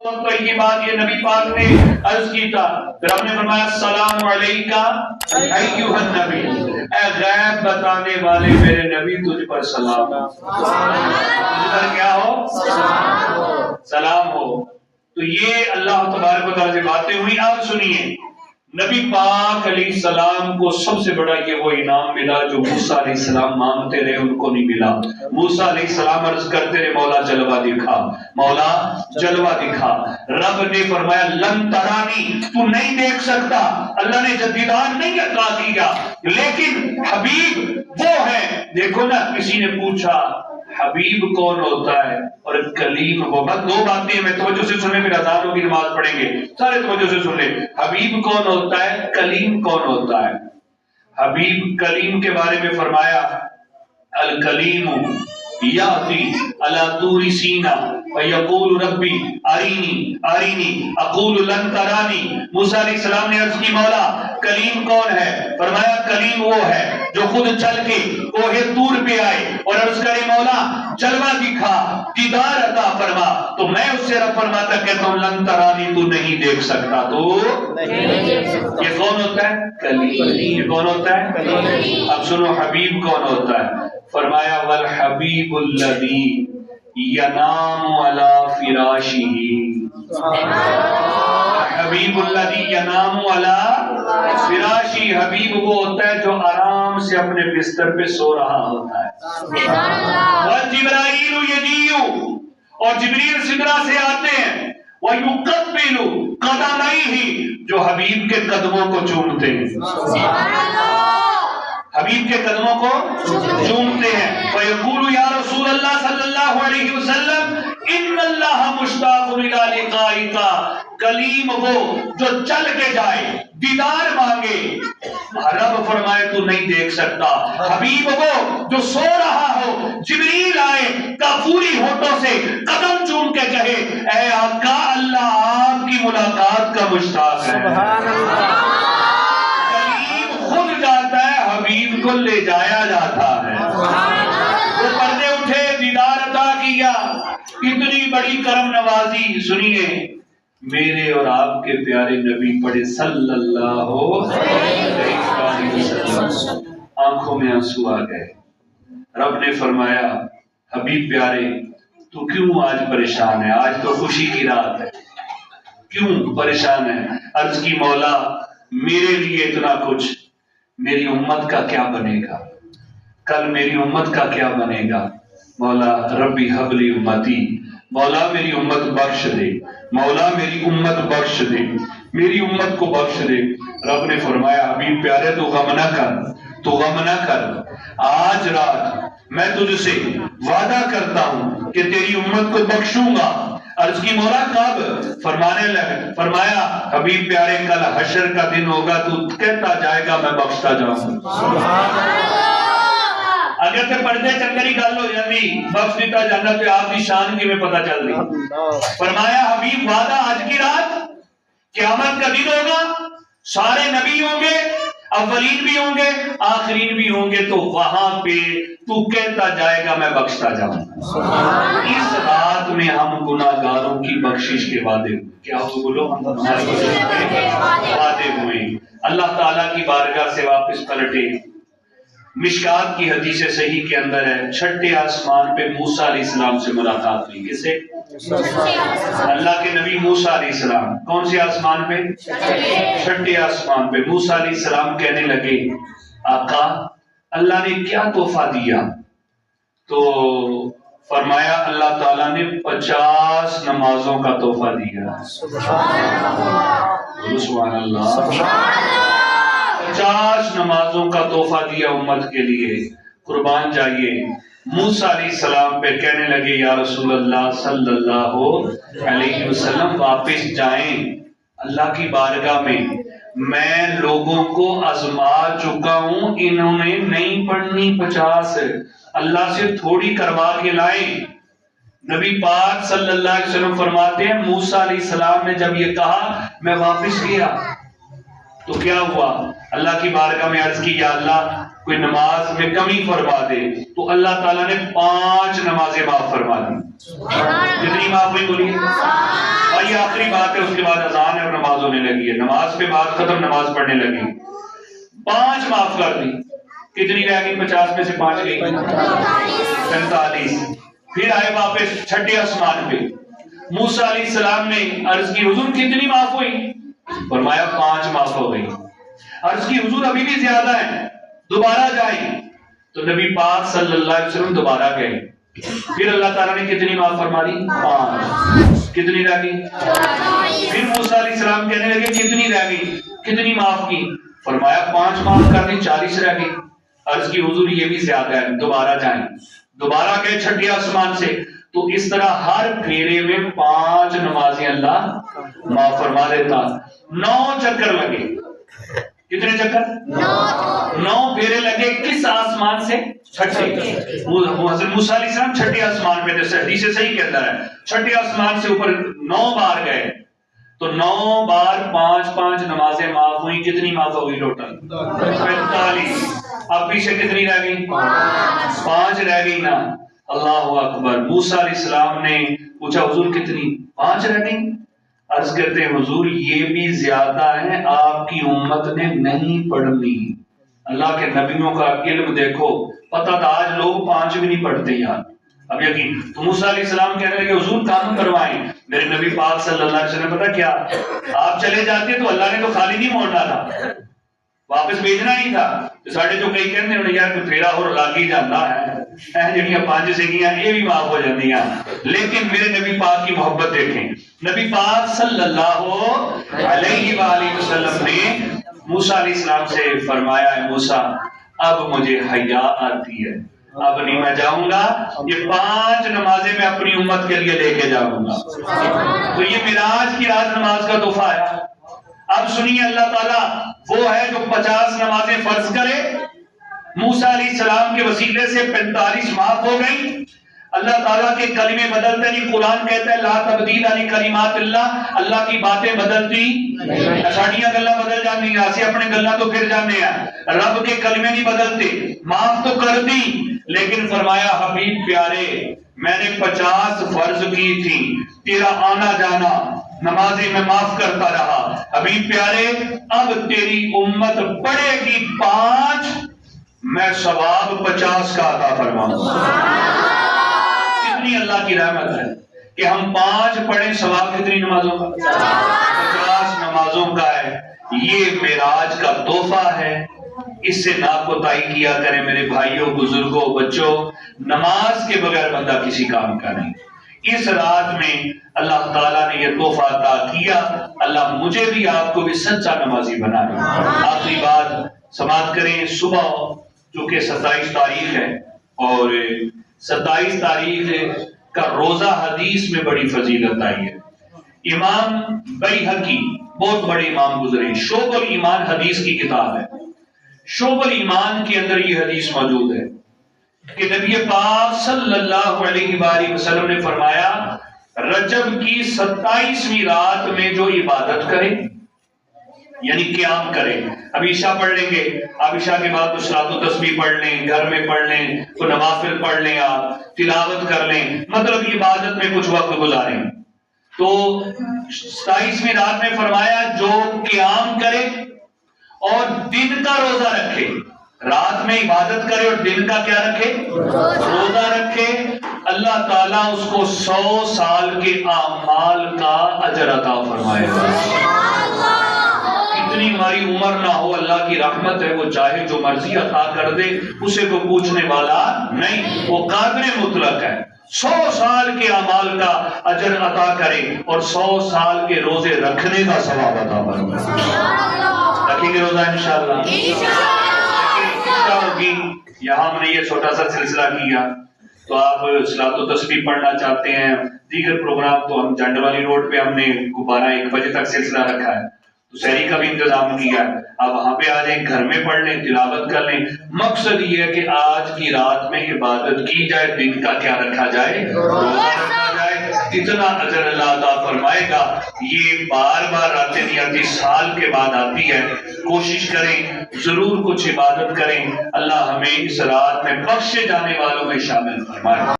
تو یہ بات یہ نبی پاک نے عرض کی تھا، پھر آپ نے فرمایا السلام علیکہ ایھا النبی، اے غیب بتانے والے میرے نبی تجھ پر سلام ہو، تجھ پر کیا ہو؟ سلام ہو۔ تو یہ اللہ تبارک و تعالیٰ سے باتیں ہوئی۔ اب سنیے، نبی پاک علیہ السلام کو سب سے بڑا یہ وہ انعام ملا جو موسیٰ علیہ السلام مانگتے رہے، ان کو نہیں ملا۔ موسیٰ علیہ السلام عرض کرتے رہے مولا جلوہ دکھا، مولا جلوہ دکھا۔ رب نے فرمایا لن ترانی، تو نہیں دیکھ سکتا۔ اللہ نے دیدار نہیں عطا کیا، لیکن حبیب وہ ہے۔ دیکھو نا، کسی نے پوچھا حبیب کون ہوتا ہے اور کلیم وہ، بس دو باتیں میں توجہ سے سنیں، پھر اذانوں کی نماز پڑھیں گے، سارے توجہ سے سن لیں۔ حبیب کون ہوتا ہے، کلیم کون ہوتا ہے؟ حبیب کلیم کے بارے میں فرمایا الکلیم یاتی علی طور سینا فیقول ربی ارینی ارینی اقول لن ترانی۔ موسیٰ علیہ السلام نے عرض کی مولا کلیم کون ہے؟ فرمایا کلیم وہ ہے جو خود چل کے کوہ طور پہ آئے اور عرض کرے مولا جلوہ دکھا، دیدار عطا فرما، تو میں اس سے رب فرماتا کہتا ہوں لن ترانی، تو نہیں دیکھ سکتا، تو یہ کون ہوتا ہے؟ کلیم۔ یہ کون ہوتا ہے؟ کلیم۔ اب سنو حبیب کون ہوتا ہے؟ فرمایا والحبیب الذی ینام علی فراشہ، حبیب الذی ینام علی فراشہ، حبیب وہ ہوتا ہے جو آرام سے اپنے بستر پہ سو رہا ہوتا ہے۔ وجبرائیل یجیء، اور جبریل سدرہ سے آتے ہیں، ویقبل قدمیہ، جو حبیب کے قدموں کو چومتے ہیں، حبیب کے قدموں کو چومتے ہیں۔ فیقول یا رسول اللہ صلی اللہ علیہ وسلم ان اللہ مشتاق الی لقائک، کلیم وہ جو چل کے جائے، دیدار مانگے، رب فرمائے تو نہیں دیکھ سکتا۔ حبیب وہ جو سو رہا ہو، جبریل آئے کافوری ہونٹوں سے قدم چوم کے کہے اے آقا اللہ آپ کی ملاقات کا مشتاق ہے۔ کلیم خود جاتا ہے، حبیب کو لے جایا جاتا ہے۔ وہ پردے اٹھے، دیدار عطا کیا، اتنی بڑی کرم نوازی۔ سنیے، میرے اور آپ کے پیارے نبی پڑھے صلی اللہ علیہ وسلم، آنکھوں میں آنسو آ گئے۔ رب نے فرمایا حبیب پیارے تو کیوں آج پریشان ہے؟ آج تو خوشی کی رات ہے، کیوں پریشان ہے؟ عرض کی مولا میرے لیے اتنا کچھ، میری امت کا کیا بنے گا؟ کل میری امت کا کیا بنے گا؟ مولا ربی حبلی امتی، مولا میری امت بخش دے، مولا میری امت بخش دے، میری امت کو بخش دے۔ رب نے فرمایا حبیب پیارے تو غم نہ کر، تو غم نہ کر، آج رات میں تجھ سے وعدہ کرتا ہوں کہ تیری امت کو بخشوں گا۔ عرض کی مولا کب؟ فرمانے لگے، فرمایا حبیب پیارے کل حشر کا دن ہوگا، تو کہتا جائے گا میں بخشتا جاؤں گا۔ اگر تے پردے چکری گل ہو جاتی بخش دیتا جانا تو آپ کی شان کی میں پتہ چل رہی۔ فرمایا حبیب وعدہ آج کی رات قیامت کا دن ہوگا، سارے نبی ہوں گے، اولین بھی ہوں گے، آخرین بھی ہوں گے، تو وہاں پہ تو کہتا جائے گا میں بخشتا جاؤں۔ اس رات میں ہم گناہگاروں کی بخشش کے وعدے ہوئے، کیا ہو بولو؟ ہماری بخشش کے وعدے ہوئے۔ اللہ تعالیٰ کی بارگاہ سے واپس پلٹے۔ مشکات کی حدیث صحیح کے اندر ہے، چھٹے آسمان پہ موسیٰ علیہ السلام سے ملاقات ہوئی۔ کس سے؟ اللہ کے نبی موسیٰ علیہ السلام۔ کون سے آسمان پہ؟ چھٹے آسمان پہ۔ موسیٰ علیہ السلام کہنے لگے آقا اللہ نے کیا تحفہ دیا؟ تو فرمایا اللہ تعالیٰ نے 50 نمازوں کا تحفہ دیا۔ سبحان اللہ، 50 نمازوں کا تحفہ دیا امت کے لیے۔ قربان جائیے، موسیٰ علیہ السلام پہ کہنے لگے یا رسول اللہ صلی اللہ علیہ وسلم واپس جائیں اللہ کی بارگاہ میں لوگوں کو آزما چکا ہوں، انہوں نے نہیں پڑھنی 50، اللہ سے تھوڑی کروا کے لائیں۔ نبی پاک صلی اللہ علیہ وسلم فرماتے ہیں موسیٰ علیہ السلام نے جب یہ کہا میں واپس گیا تو کیا ہوا؟ اللہ کی بارگاہ میں عرض کی یا اللہ کوئی نماز میں کمی فرما دے، تو اللہ تعالیٰ نے 5 نمازیں معاف فرما دی۔ کتنی معاف ہوئی بولیے؟ اور یہ آخری بات ہے، اس کے بعد اذان ہے اور نماز ہونے لگی ہے، نماز پہ بات ختم، نماز پڑھنے لگی۔ 5 معاف کر دی، کتنی رہ گئی؟ 50 میں سے 5 گئی 45۔ پھر آئے واپس چھٹے آسمان پہ، موسیٰ علیہ السلام نے عرض کی حضور کتنی معاف ہوئی؟ فرمایا 5 معاف ہو گئی۔ عرض کی حضور ابھی بھی زیادہ ہیں، دوبارہ جائیں۔ تو نبی پاک صلی اللہ علیہ وسلم دوبارہ گئے، پھر اللہ تعالیٰ نے کتنی معاف فرما دی؟ 5۔ کتنی رہ گئی؟ پھر موسیٰ علیہ السلام کہنے لگے کتنی رہ گئی؟ کتنی معاف کی؟ فرمایا 5 معاف کر دی، 40 رہ گئی۔ عرض کی حضور یہ بھی زیادہ ہے، دوبارہ جائیں۔ دوبارہ گئے چھٹے آسمان سے، تو اس طرح ہر پھیرے میں 5 نمازیں اللہ معاف فرما دیتا۔ 9 چکر لگے، کتنے چکر؟ 9 پھیرے لگے، کس آسمان سے؟ چھٹے۔ حضرت موسیٰ علیہ السلام چھٹے آسمان پہ تھے، حدیث صحیح کے اندر ہے، چھٹے آسمان سے اوپر 9 بار گئے، تو 9 بار 5 نمازیں معاف ہوئی۔ کتنی معاف ہو گئی ٹوٹل؟ 45۔ اب پیچھے کتنی رہ گئی؟ 5 رہ گئی نا۔ اللہ اکبر۔ موسیٰ علیہ السلام نے پوچھا حضور کتنی؟ 5 رہ گئی۔ عرض کرتے ہیں حضور یہ بھی زیادہ ہیں، آپ کی امت نے نہیں پڑھنی۔ اللہ کے نبیوں کا علم دیکھو، پتہ تھا آج لوگ 5 بھی نہیں پڑھتے یار، اب یقین۔ تو موسیٰ علیہ السلام کہنے لگے حضور کام کروائیں۔ میرے نبی پاک صلی اللہ علیہ وسلم پتہ کیا، آپ چلے جاتے تو اللہ نے تو خالی نہیں موڑنا تھا، واپس بھیجنا ہی تھا۔ ساڑھے جو کئی کہتے ہیں یار کوئی پھیرا اور لاگ ہی جاتا ہے، جڑیاں 5 سیگیاں یہ بھی معاف ہو جاتی ہیں، لیکن میرے نبی پاک کی محبت دیکھیں۔ نبی پاک صلی اللہ علیہ وآلہ وسلم نے موسیٰ علیہ السلام سے فرمایا ہے موسیٰ اب مجھے حیا آتی ہے، اب نہیں میں جاؤں گا، یہ 5 نمازیں میں اپنی امت کے لیے لے کے جاؤں گا۔ تو یہ معراج کی رات نماز کا تحفہ آیا۔ اب سنیے اللہ تعالیٰ وہ ہے جو 50 نمازیں فرض کرے، موسیٰ علیہ السلام کے وسیلے سے 45 معاف ہو گئی۔ اللہ تعالیٰ کے کلمے بدلتے نہیں، قرآن کہتا ہے لا تبدیل لکلمات اللہ، اللہ کی باتیں بدلتی، ساڑیاں گلہ بدل جاتی ہیں، آسی اپنے گلہ تو پھر جانے ہیں، رب کے کلمے نہیں بدلتے۔ معاف تو کر دی، لیکن فرمایا حبیب پیارے میں نے 50 فرض کی تھی، تیرا آنا جانا نمازیں میں معاف کرتا رہا، حبیب پیارے اب تیری امت پڑھے گی 5، میں ثواب 50 کا عطا فرماؤں۔ کتنی اللہ کی رحمت ہے کہ ہم 5 پڑھیں، ثواب کتنی نمازوں کا؟ 50 نمازوں کا ہے۔ یہ معراج کا تحفہ ہے، اس سے ناکوتائی کیا کریں میرے بھائیوں، بزرگوں، بچوں۔ نماز کے بغیر بندہ کسی کام کا نہیں۔ اس رات میں اللہ تعالیٰ نے یہ تحفہ عطا کیا، اللہ مجھے بھی آپ کو بھی سچا نمازی بنا دے۔ آخری بات سماعت کریں، صبح چونکہ 27 تاریخ ہے اور 27 تاریخ کا روزہ حدیث میں بڑی فضیلت آئی ہے۔ امام بیہقی بہت بڑے امام گزرے، شعب الایمان حدیث کی کتاب ہے، شعب الایمان کے اندر یہ حدیث موجود ہے کہ نبی پاک صلی اللہ علیہ وآلہ وسلم نے فرمایا رجب کی 27ویں رات میں جو عبادت کرے یعنی قیام کرے، اب عشاء پڑھ لیں گے، اب عشاء کے بعد تو صلاۃ و تسبیح پڑھ لیں، گھر میں پڑھ لیں، تو نوافل پڑھ لیں، آپ تلاوت کر لیں، مطلب عبادت میں کچھ وقت گزاریں۔ تو 27ویں رات میں فرمایا جو قیام کرے اور دن کا روزہ رکھے، رات میں عبادت کرے اور دن کا کیا رکھے؟ روزہ رکھے، اللہ تعالیٰ اس کو 100 سال کے اعمال کا اجر عطا فرمائے گا۔ کتنی ہماری عمر نہ ہو، اللہ کی رحمت ہے، وہ چاہے جو مرضی عطا کر دے، اسے کو پوچھنے والا نہیں، وہ قادر مطلق ہے۔ 100 سال کے اعمال کا اجر عطا کرے اور 100 سال کے روزے رکھنے کا ثواب عطا فرمائے۔ رکھیں گے روزہ انشاءاللہ؟ ہوگی یہاں ہم نے یہ چھوٹا سا سلسلہ کیا، تو آپ صلاۃ و تسبیح پڑھنا چاہتے ہیں، دیگر پروگرام تو ہم جنڈ والی روڈ پہ ہم نے 12-1 بجے تک سلسلہ رکھا ہے، تو سحری کا بھی انتظام کیا، آپ وہاں پہ آ جائیں، گھر میں پڑھ لیں، تلاوت کر لیں۔ مقصد یہ ہے کہ آج کی رات میں عبادت کی جائے، دن کا کیا رکھا جائے؟ روزہ رکھا جائے، اتنا اجر اللہ عطا فرمائے گا۔ یہ بار بار آتے نہیں آتی، سال کے بعد آتی ہے۔ کوشش کریں، ضرور کچھ عبادت کریں، اللہ ہمیں اس رات میں بخشے جانے والوں میں شامل فرمائے۔